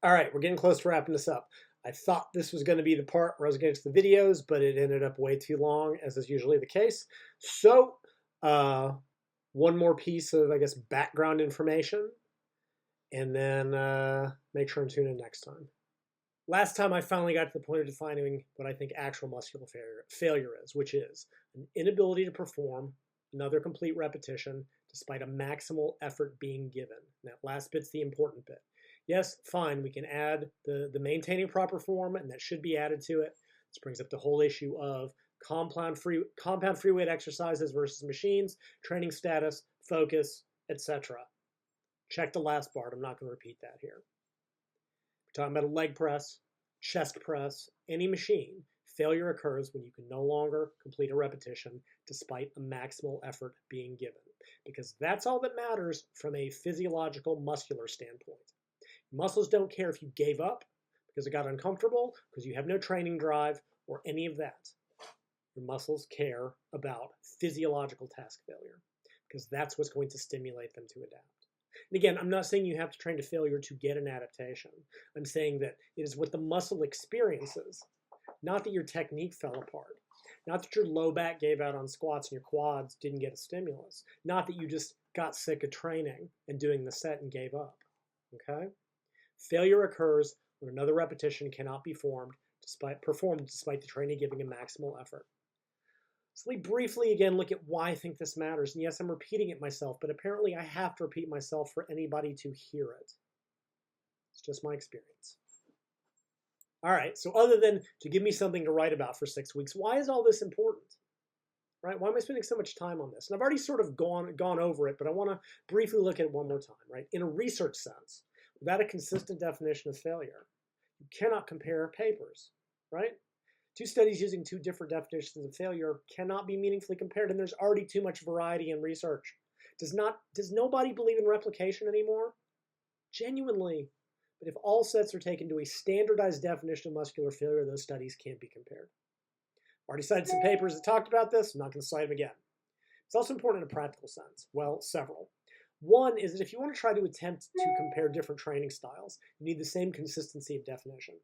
All right, we're getting close to wrapping this up. I thought this was going to be the part where I was going to get to the videos, but it ended up way too long, as is usually the case. So, uh, one more piece of, I guess, background information, and then make sure and tune in next time. Last time I finally got to the point of defining what I think actual muscular failure is, which is an inability to perform another complete repetition despite a maximal effort being given. And that last bit's the important bit. Yes, fine, we can add the maintaining proper form, and that should be added to it. This brings up the whole issue of compound free weight exercises versus machines, training status, focus, etc. Check the last part. I'm not going to repeat that here. We're talking about a leg press, chest press, any machine. Failure occurs when you can no longer complete a repetition despite a maximal effort being given, because that's all that matters from a physiological muscular standpoint. Muscles don't care if you gave up because it got uncomfortable, because you have no training drive, or any of that. Your muscles care about physiological task failure, because that's what's going to stimulate them to adapt. And again, I'm not saying you have to train to failure to get an adaptation. I'm saying that it is what the muscle experiences, not that your technique fell apart, not that your low back gave out on squats and your quads didn't get a stimulus, not that you just got sick of training and doing the set and gave up. Okay? Failure occurs when another repetition cannot be performed despite the trainee giving a maximal effort. So let me briefly again look at why I think this matters. And yes, I'm repeating it myself, but apparently I have to repeat myself for anybody to hear it. It's just my experience. All right, so other than to give me something to write about for 6 weeks, why is all this important? Right? Why am I spending so much time on this? And I've already sort of gone over it, but I want to briefly look at it one more time. Right? In a research sense, without a consistent definition of failure, you cannot compare papers. Right? Two studies using two different definitions of failure cannot be meaningfully compared, and there's already too much variety in research. Does nobody believe in replication anymore? Genuinely. But if all sets are taken to a standardized definition of muscular failure, those studies can't be compared. I've already cited some papers that talked about this. I'm not going to cite them again. It's also important in a practical sense. Well, several. One is that if you want to try to attempt to compare different training styles, you need the same consistency of definition.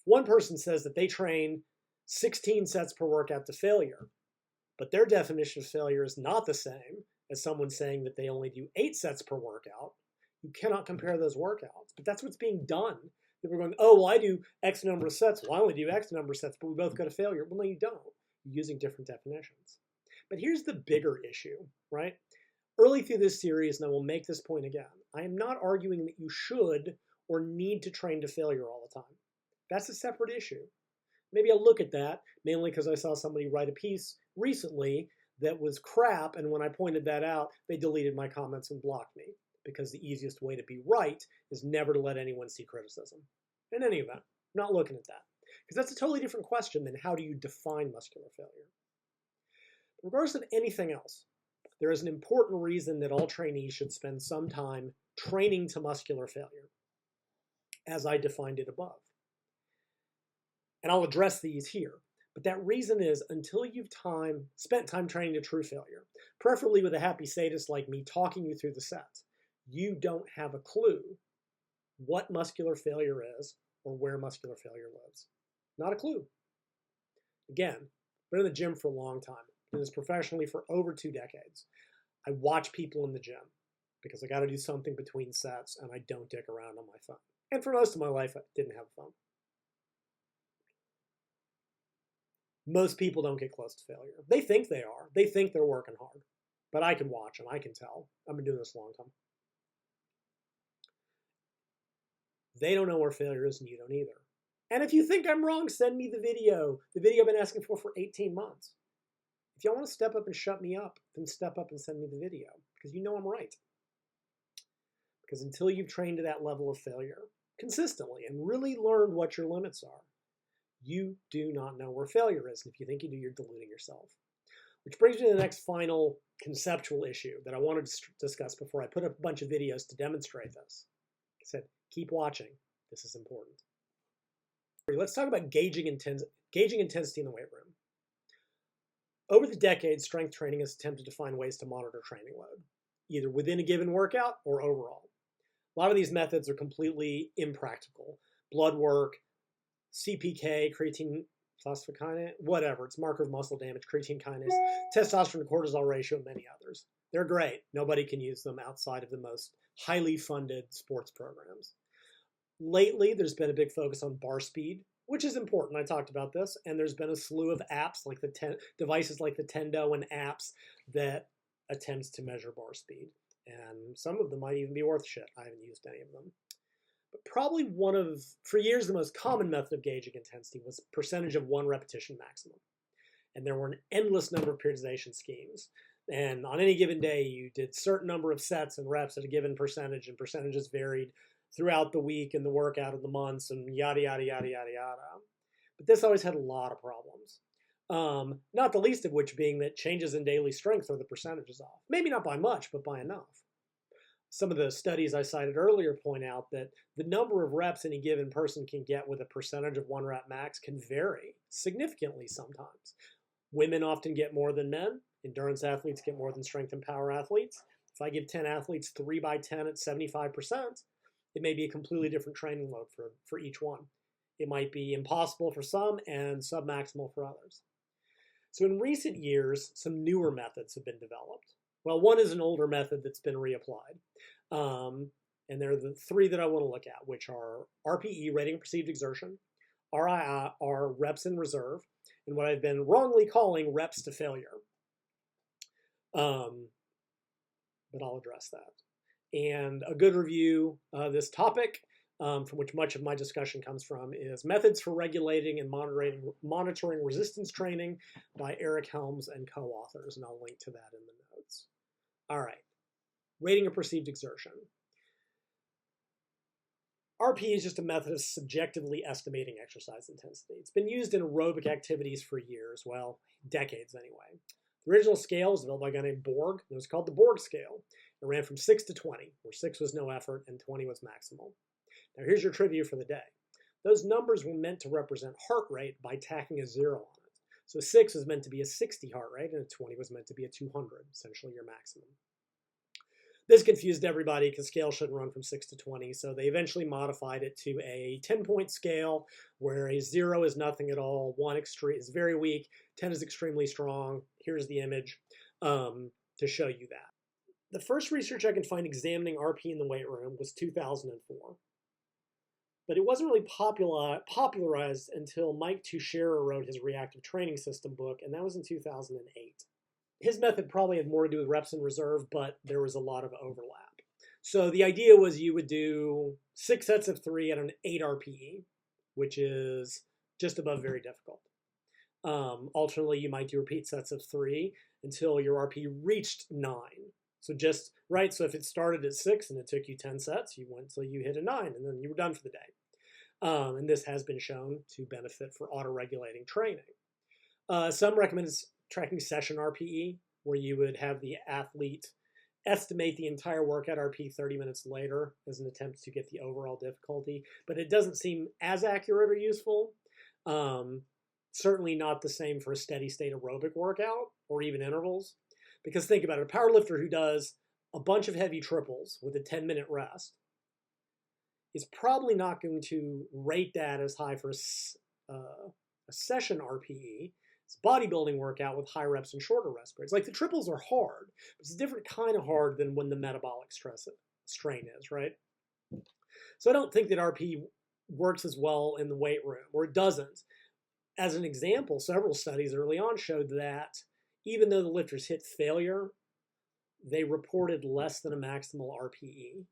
One person says that they train 16 sets per workout to failure, but their definition of failure is not the same as someone saying that they only do 8 sets per workout. You cannot compare those workouts, but that's what's being done. People are going, oh, well, I do X number of sets. Well, I only do X number of sets, but we both go to failure. Well, no, you don't. You're using different definitions. But here's the bigger issue, right? Early through this series, and I will make this point again, I am not arguing that you should or need to train to failure all the time. That's a separate issue. Maybe I'll look at that, mainly because I saw somebody write a piece recently that was crap, and when I pointed that out, they deleted my comments and blocked me, because the easiest way to be right is never to let anyone see criticism. In any event, I'm not looking at that, because that's a totally different question than how do you define muscular failure. Regardless of anything else, there is an important reason that all trainees should spend some time training to muscular failure, as I defined it above. And I'll address these here. But that reason is until you've spent time training to true failure, preferably with a happy sadist like me talking you through the sets, you don't have a clue what muscular failure is or where muscular failure lives. Not a clue. Again, been in the gym for a long time. Been this professionally for over 2 decades. I watch people in the gym because I got to do something between sets and I don't dick around on my phone. And for most of my life, I didn't have a phone. Most people don't get close to failure. They think they are. They think they're working hard. But I can watch and I can tell. I've been doing this a long time. They don't know where failure is and you don't either. And if you think I'm wrong, send me the video. The video I've been asking for 18 months. If y'all want to step up and shut me up, then step up and send me the video. Because you know I'm right. Because until you've trained to that level of failure consistently and really learned what your limits are, you do not know where failure is. And if you think you do, you're deluding yourself. Which brings me to the next final conceptual issue that I wanted to discuss before I put up a bunch of videos to demonstrate this. Like I said, keep watching. This is important. Let's talk about gauging intensity in the weight room. Over the decades, strength training has attempted to find ways to monitor training load, either within a given workout or overall. A lot of these methods are completely impractical. Blood work, CPK, creatine phosphokinase, whatever. It's marker of muscle damage, creatine kinase, testosterone to cortisol ratio, and many others. They're great. Nobody can use them outside of the most highly funded sports programs. Lately, there's been a big focus on bar speed, which is important. I talked about this. And there's been a slew of apps, like devices like the Tendo and apps that attempts to measure bar speed. And some of them might even be worth shit. I haven't used any of them. But probably for years, the most common method of gauging intensity was percentage of one repetition maximum. And there were an endless number of periodization schemes. And on any given day, you did certain number of sets and reps at a given percentage, and percentages varied throughout the week and the workout of the months and yada, yada, yada, yada, yada. But this always had a lot of problems. Not the least of which being that changes in daily strength throw the percentages off. Maybe not by much, but by enough. Some of the studies I cited earlier point out that the number of reps any given person can get with a percentage of one rep max can vary significantly sometimes. Women often get more than men. Endurance athletes get more than strength and power athletes. If I give 10 athletes 3 by 10 at 75%, it may be a completely different training load for each one. It might be impossible for some and submaximal for others. So in recent years, some newer methods have been developed. Well, one is an older method that's been reapplied. And they're the three that I want to look at, which are RPE, Rating of Perceived Exertion, RIR, reps in reserve, and what I've been wrongly calling reps to failure. But I'll address that. And a good review of this topic, from which much of my discussion comes from, is Methods for Regulating and Monitoring Resistance Training by Eric Helms and co-authors, and I'll link to that in the notes. All right, Rating of Perceived Exertion. RPE is just a method of subjectively estimating exercise intensity. It's been used in aerobic activities for years, well, decades anyway. The original scale was developed by a guy named Borg. It was called the Borg scale. It ran from 6 to 20, where 6 was no effort and 20 was maximal. Now here's your trivia for the day. Those numbers were meant to represent heart rate by tacking a 0 on it. So 6 was meant to be a 60 heart rate and a 20 was meant to be a 200, essentially your maximum. This confused everybody because scale shouldn't run from 6 to 20, so they eventually modified it to a 10-point scale where a 0 is nothing at all, 1 is very weak, 10 is extremely strong. Here's the image to show you that. The first research I can find examining RP in the weight room was 2004. But it wasn't really popularized until Mike Tuchscherer wrote his reactive training system book, and that was in 2008. His method probably had more to do with reps in reserve, but there was a lot of overlap. So the idea was you would do 6 sets of 3 at an 8 RPE, which is just above very difficult. Alternately, you might do repeat sets of 3 until your RPE reached 9. So just, right, so if it started at 6 and it took you 10 sets, you went until you hit a 9 and then you were done for the day. And this has been shown to benefit for auto-regulating training. Some recommend tracking session RPE, where you would have the athlete estimate the entire workout RPE 30 minutes later as an attempt to get the overall difficulty, but it doesn't seem as accurate or useful. Certainly not the same for a steady state aerobic workout or even intervals. Because think about it, a powerlifter who does a bunch of heavy triples with a 10-minute rest is probably not going to rate that as high for a session RPE. It's a bodybuilding workout with high reps and shorter rest periods. Like the triples are hard, but it's a different kind of hard than when the metabolic strain is, right? So I don't think that RPE works as well in the weight room, or it doesn't. As an example, several studies early on showed that even though the lifters hit failure, they reported less than a maximal RPE.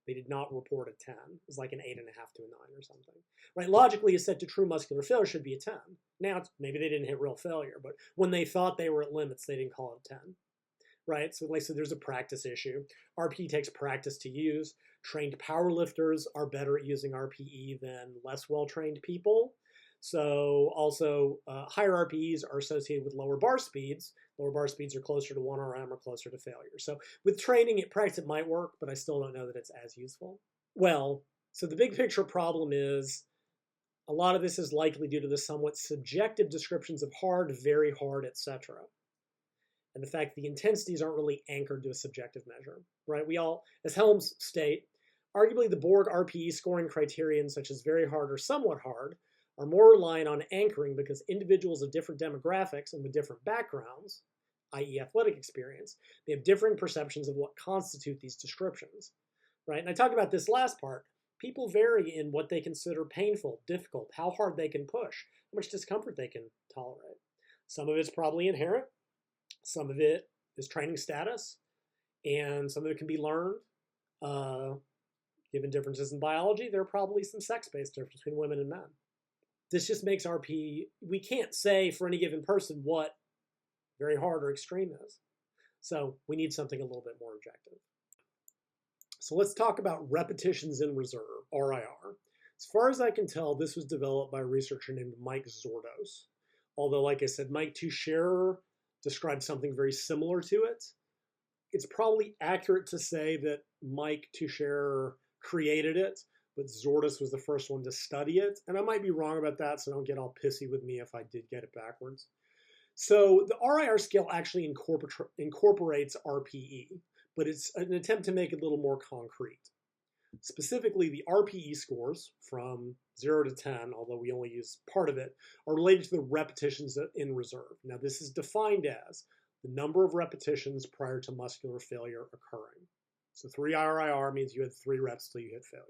They did not report a 10. It was like an 8.5 to a 9 or something. Right? Logically, a set to true muscular failure should be a 10. Now, maybe they didn't hit real failure, but when they thought they were at limits, they didn't call it a 10. Right? So like I said, there's a practice issue. RPE takes practice to use. Trained powerlifters are better at using RPE than less well-trained people. So also higher RPEs are associated with lower bar speeds. Lower bar speeds are closer to 1 RM or closer to failure. So with training, practice it might work, but I still don't know that it's as useful. Well, so the big picture problem is a lot of this is likely due to the somewhat subjective descriptions of hard, very hard, etc. And the fact that the intensities aren't really anchored to a subjective measure, right? We all, as Helms state, Arguably, the Borg RPE scoring criterion, such as very hard or somewhat hard, are more reliant on anchoring because individuals of different demographics and with different backgrounds, i.e. athletic experience, they have differing perceptions of what constitute these descriptions, right? And I talked about this last part. People vary in what they consider painful, difficult, how hard they can push, how much discomfort they can tolerate. Some of it's probably inherent. Some of it is training status, and some of it can be learned. Given differences in biology, there are probably some sex-based differences between women and men. This just makes RP, we can't say for any given person what very hard or extreme is. So we need something a little bit more objective. So let's talk about repetitions in reserve, RIR. As far as I can tell, this was developed by a researcher named Mike Zordos. Although, like I said, Mike Tuchscherer described something very similar to it. It's probably accurate to say that Mike Tuchscherer created it, but Zordos was the first one to study it. And I might be wrong about that, so don't get all pissy with me if I did get it backwards. So the RIR scale actually incorporates RPE, but it's an attempt to make it a little more concrete. Specifically, the RPE scores from 0 to 10, although we only use part of it, are related to the repetitions in reserve. Now, this is defined as the number of repetitions prior to muscular failure occurring. So 3 RIR means you had 3 reps till you hit failure.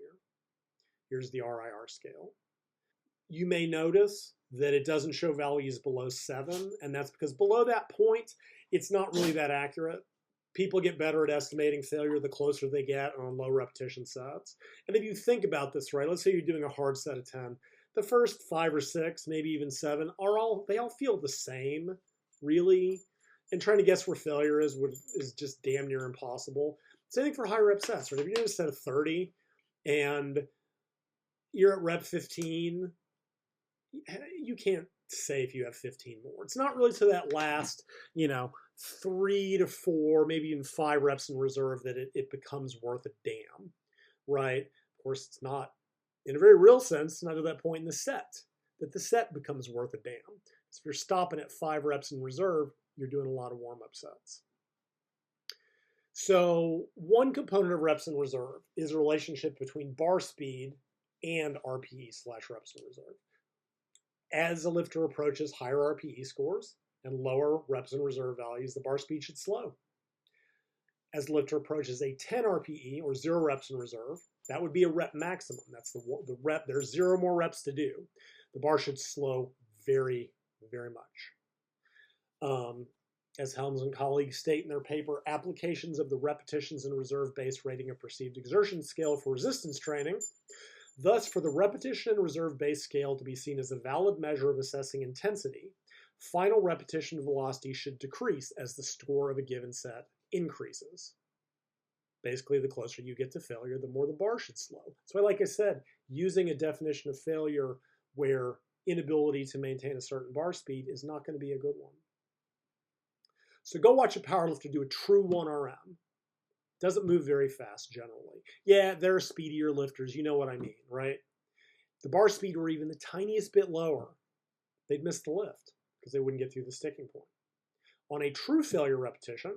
Here's the RIR scale. You may notice that it doesn't show values below 7, and that's because below that point, it's not really that accurate. People get better at estimating failure the closer they get on low repetition sets. And if you think about this, right, let's say you're doing a hard set of 10. The first 5 or 6, maybe even 7, they all feel the same, really. And trying to guess where failure is just damn near impossible. Same thing for high rep sets, right? If you're doing a set of 30 and you're at rep 15, you can't say if you have 15 more. It's not really to that last, 3 to 4, maybe even 5 reps in reserve that it becomes worth a damn, right? Of course, it's not, in a very real sense, not at that point in the set that the set becomes worth a damn. So if you're stopping at 5 reps in reserve, you're doing a lot of warm-up sets. So one component of reps in reserve is a relationship between bar speed and RPE/reps in reserve. As a lifter approaches higher RPE scores and lower reps in reserve values, the bar speed should slow. As the lifter approaches a 10 RPE or 0 reps in reserve, that would be a rep maximum. That's the rep. There's 0 more reps to do. The bar should slow very, very much. As Helms and colleagues state in their paper, applications of the repetitions in reserve-based rating of perceived exertion scale for resistance training. Thus, for the repetition and reserve-based scale to be seen as a valid measure of assessing intensity, final repetition velocity should decrease as the score of a given set increases. Basically, the closer you get to failure, the more the bar should slow. That's why, like I said, using a definition of failure where inability to maintain a certain bar speed is not going to be a good one. So go watch a powerlifter do a true 1RM. Doesn't move very fast generally. Yeah, there are speedier lifters, you know what I mean, right? The bar speed were even the tiniest bit lower, they'd miss the lift because they wouldn't get through the sticking point. On a true failure repetition,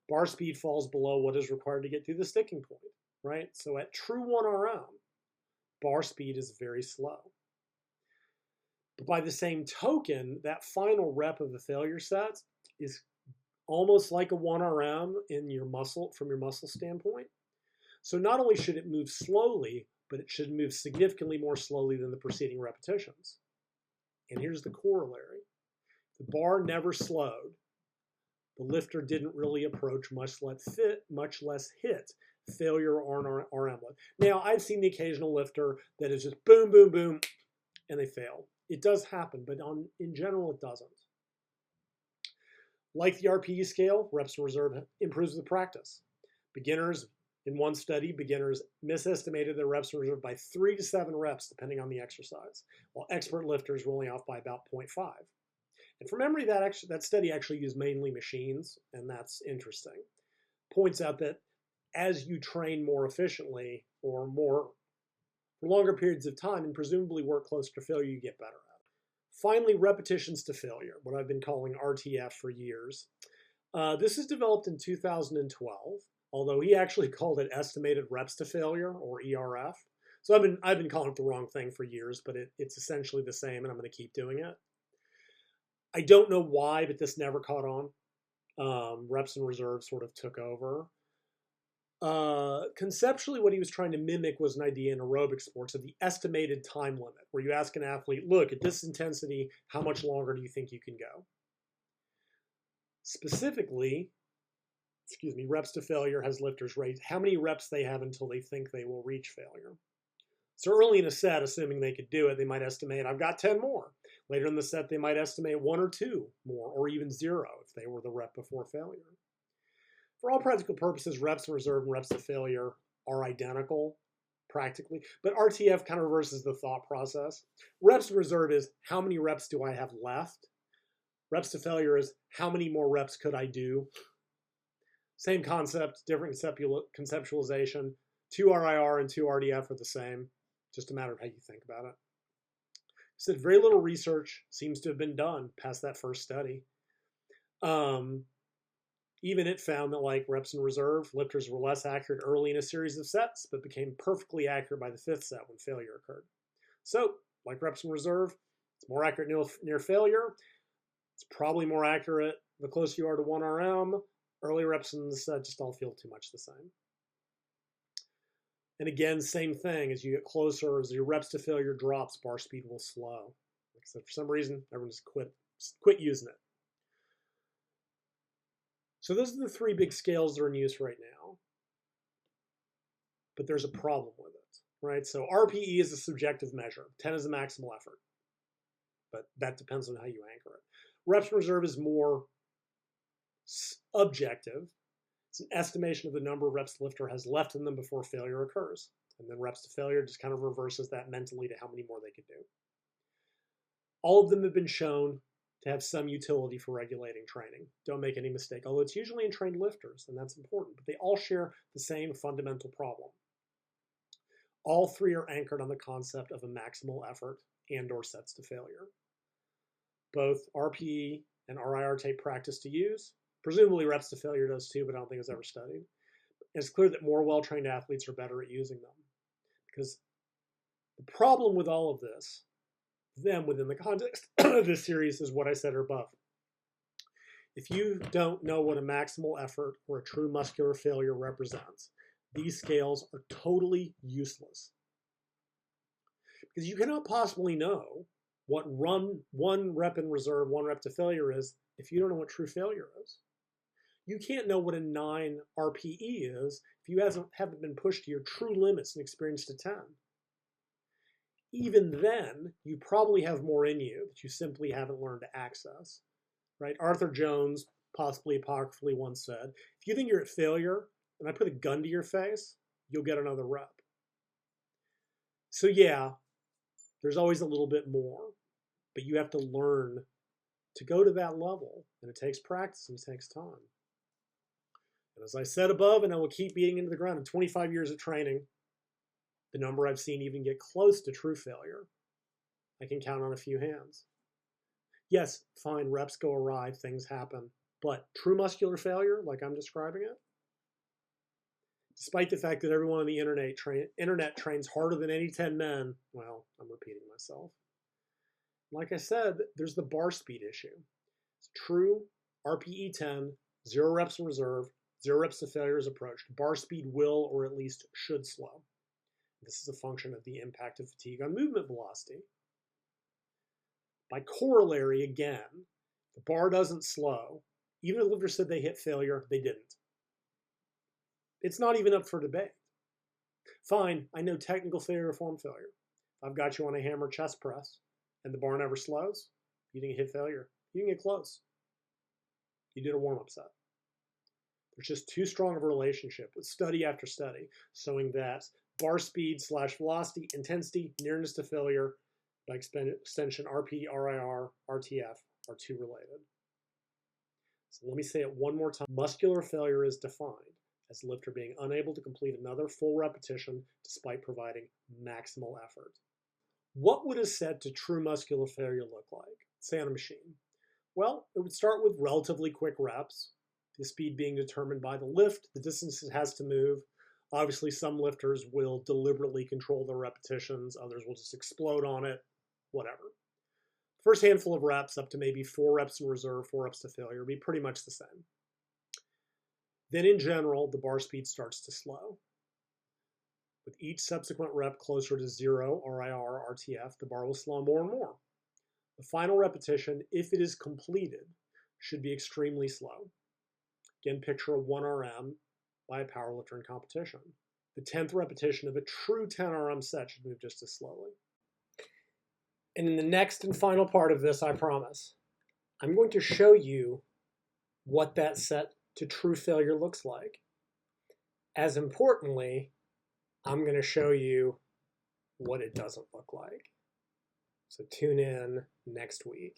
bar speed falls below what is required to get through the sticking point, right? So at true 1RM, bar speed is very slow. But by the same token, that final rep of the failure set is almost like a 1RM in your muscle, from your muscle standpoint. So not only should it move slowly, but it should move significantly more slowly than the preceding repetitions. And here's the corollary. The bar never slowed. The lifter didn't really approach, much less hit failure or RM lift. Now, I've seen the occasional lifter that is just boom, boom, boom, and they fail. It does happen, but in general, it doesn't. Like the RPE scale, reps in reserve improves with practice. Beginners, in one study, beginners misestimated their reps in reserve by 3 to 7 reps, depending on the exercise, while expert lifters were only off by about 0.5. And from memory, that study actually used mainly machines, and that's interesting. Points out that as you train more efficiently or more for longer periods of time and presumably work closer to failure, you get better at it. Finally, repetitions to failure, what I've been calling RTF for years. This is developed in 2012, although he actually called it estimated reps to failure, or ERF. So I've been calling it the wrong thing for years, but it's essentially the same, and I'm going to keep doing it. I don't know why, but this never caught on. Reps and reserve sort of took over. Conceptually, what he was trying to mimic was an idea in aerobic sports of the estimated time limit, where you ask an athlete, look, at this intensity, how much longer do you think you can go? Specifically, reps to failure has lifters rate how many reps they have until they think they will reach failure. So early in a set, assuming they could do it, they might estimate, I've got 10 more. Later in the set, they might estimate 1 or 2 more, or even 0 if they were the rep before failure. For all practical purposes, reps in reserve and reps to failure are identical, practically, but RTF kind of reverses the thought process. Reps in reserve is how many reps do I have left? Reps to failure is how many more reps could I do? Same concept, different conceptualization. 2 RIR and 2 RDF are the same, just a matter of how you think about it. Said very little research seems to have been done past that first study. Even it found that, like reps in reserve, lifters were less accurate early in a series of sets, but became perfectly accurate by the 5th set when failure occurred. So, like reps in reserve, it's more accurate near failure. It's probably more accurate the closer you are to 1 RM. Early reps in the set just all feel too much the same. And again, same thing. As you get closer, as your reps to failure drops, bar speed will slow. Except for some reason, everyone just quit using it. So those are the 3 big scales that are in use right now. But there's a problem with it, right? So RPE is a subjective measure. 10 is the maximal effort. But that depends on how you anchor it. Reps in reserve is more objective. It's an estimation of the number of reps the lifter has left in them before failure occurs. And then reps to failure just kind of reverses that mentally to how many more they could do. All of them have been shown to have some utility for regulating training. Don't make any mistake, although it's usually in trained lifters, and that's important. But they all share the same fundamental problem. All 3 are anchored on the concept of a maximal effort and or sets to failure. Both RPE and RIR take practice to use. Presumably reps to failure does too, but I don't think it's ever studied. It's clear that more well-trained athletes are better at using them. Because the problem with all of this, them within the context of this series, is what I said above. If you don't know what a maximal effort or a true muscular failure represents, these scales are totally useless. Because you cannot possibly know what 1 rep in reserve, 1 rep to failure is if you don't know what true failure is. You can't know what a 9 RPE is if you haven't been pushed to your true limits and experienced a 10. Even then, you probably have more in you that you simply haven't learned to access. Right? Arthur Jones, possibly apocryphally, once said, if you think you're at failure and I put a gun to your face, you'll get another rep. So yeah, there's always a little bit more, but you have to learn to go to that level, and it takes practice and it takes time. And as I said above, and I will keep beating into the ground, in 25 years of training, the number I've seen even get close to true failure, I can count on a few hands. Yes, fine, reps go awry, things happen, but true muscular failure, like I'm describing it, despite the fact that everyone on the internet trains harder than any 10 men, well, I'm repeating myself. Like I said, there's the bar speed issue. It's true RPE 10, 0 reps in reserve, 0 reps to failure is approached. Bar speed will, or at least should, slow. This is a function of the impact of fatigue on movement velocity. By corollary, again, the bar doesn't slow. Even if the lifter said they hit failure, they didn't. It's not even up for debate. Fine, I know technical failure or form failure. I've got you on a hammer chest press and the bar never slows. You didn't hit failure. You didn't get close. You did a warm-up set. There's just too strong of a relationship with study after study showing that bar speed / velocity, intensity, nearness to failure, by extension RP, RIR, RTF are too related. So let me say it one more time. Muscular failure is defined as the lifter being unable to complete another full repetition despite providing maximal effort. What would a set to true muscular failure look like, say on a machine? Well, it would start with relatively quick reps, the speed being determined by the lift, the distance it has to move. Obviously, some lifters will deliberately control their repetitions, others will just explode on it, whatever. First handful of reps, up to maybe 4 reps in reserve, 4 reps to failure, will be pretty much the same. Then in general, the bar speed starts to slow. With each subsequent rep closer to 0 RIR RTF, the bar will slow more and more. The final repetition, if it is completed, should be extremely slow. Again, picture a 1 RM by a powerlifter in competition. The 10th repetition of a true 10 RM set should move just as slowly. And in the next and final part of this, I promise, I'm going to show you what that set to true failure looks like. As importantly, I'm going to show you what it doesn't look like. So tune in next week.